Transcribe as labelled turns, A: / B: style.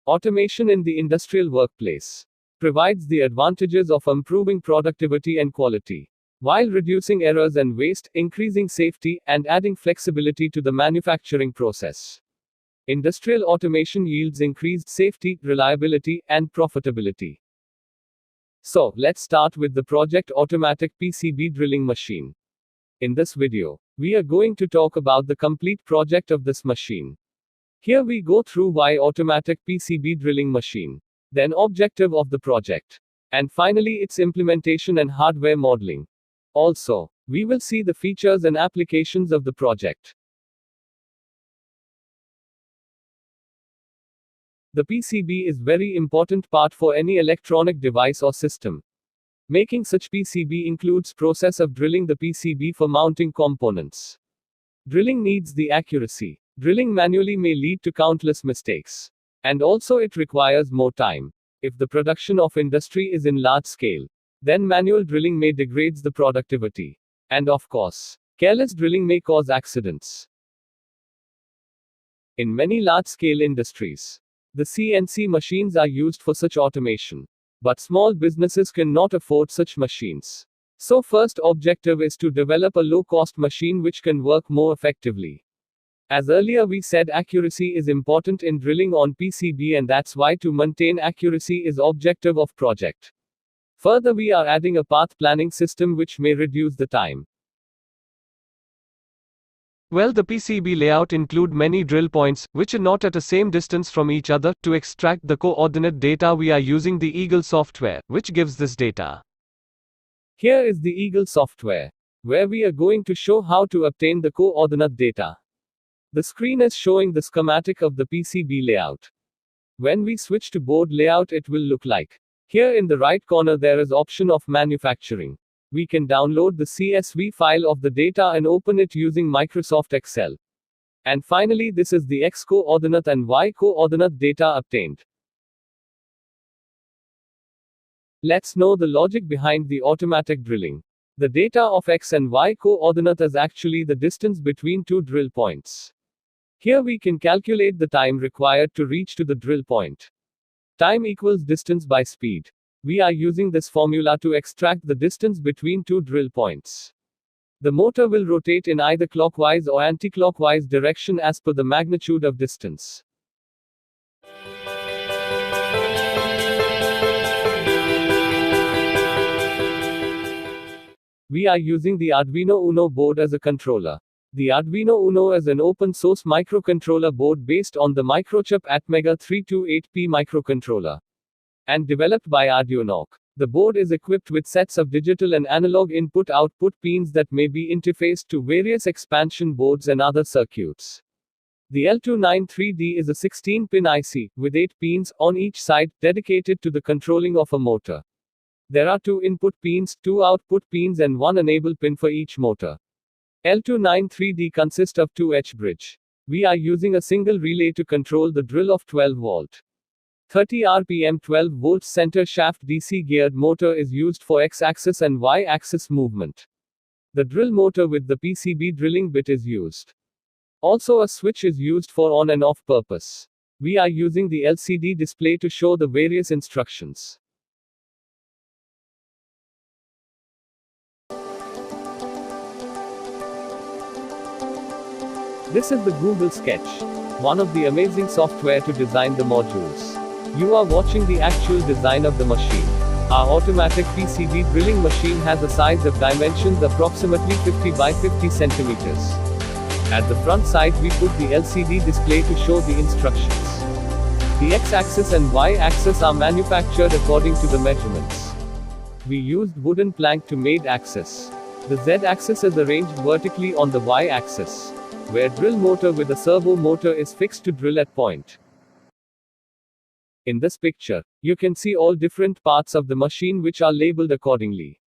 A: Automation in the industrial workplace provides the advantages of improving productivity and quality, while reducing errors and waste, increasing safety, and adding flexibility to the manufacturing process. Industrial automation yields increased safety, reliability, and profitability. So, let's start with the project Automatic PCB Drilling Machine. In this video, we are going to talk about the complete project of this machine. Here we go through why Automatic PCB Drilling Machine, then objective of the project, and finally its implementation and hardware modeling. Also, we will see the features and applications of the project. The PCB is very important part for any electronic device or system. Making such PCB includes process of drilling the PCB for mounting components. Drilling needs the accuracy. Drilling manually may lead to countless mistakes. And also it requires more time. If the production of industry is in large scale, then manual drilling may degrade the productivity. And of course, careless drilling may cause accidents. In many large-scale industries, the CNC machines are used for such automation. But small businesses cannot afford such machines. So first objective is to develop a low-cost machine which can work more effectively. As earlier we said, accuracy is important in drilling on PCB, and that's why to maintain accuracy is objective of project. Further, we are adding a path planning system which may reduce the time. Well, the PCB layout include many drill points, which are not at the same distance from each other. To extract the coordinate data, we are using the Eagle software, which gives this data. Here is the Eagle software, where we are going to show how to obtain the coordinate data. The screen is showing the schematic of the PCB layout. When we switch to board layout, it will look like. Here in the right corner there is option of manufacturing. We can download the CSV file of the data and open it using Microsoft Excel. And finally, this is the X coordinate and Y coordinate data obtained. Let's know the logic behind the automatic drilling. The data of X and Y coordinate is actually the distance between two drill points. Here we can calculate the time required to reach to the drill point. Time equals distance by speed. We are using this formula to extract the distance between two drill points. The motor will rotate in either clockwise or anti-clockwise direction as per the magnitude of distance. We are using the Arduino Uno board as a controller. The Arduino Uno is an open-source microcontroller board based on the Microchip Atmega 328P microcontroller and developed by Arduino. The board is equipped with sets of digital and analog input-output pins that may be interfaced to various expansion boards and other circuits. The L293D is a 16-pin IC, with 8 pins on each side, dedicated to the controlling of a motor. There are 2 input pins, 2 output pins and 1 enable pin for each motor. L293D consists of 2 H bridge. We are using a single relay to control the drill of 12 volt. 30 RPM 12 volt center shaft DC geared motor is used for X-axis and Y-axis movement. The drill motor with the PCB drilling bit is used. Also a switch is used for on and off purpose. We are using the LCD display to show the various instructions. This is the Google Sketch, one of the amazing software to design the modules. You are watching the actual design of the machine. Our automatic PCB drilling machine has a size of dimensions approximately 50 by 50 centimeters. At the front side we put the LCD display to show the instructions. The X-axis and Y-axis are manufactured according to the measurements. We used wooden plank to made axis. The Z-axis is arranged vertically on the Y-axis, where drill motor with a servo motor is fixed to drill at point. In this picture, you can see all different parts of the machine which are labeled accordingly.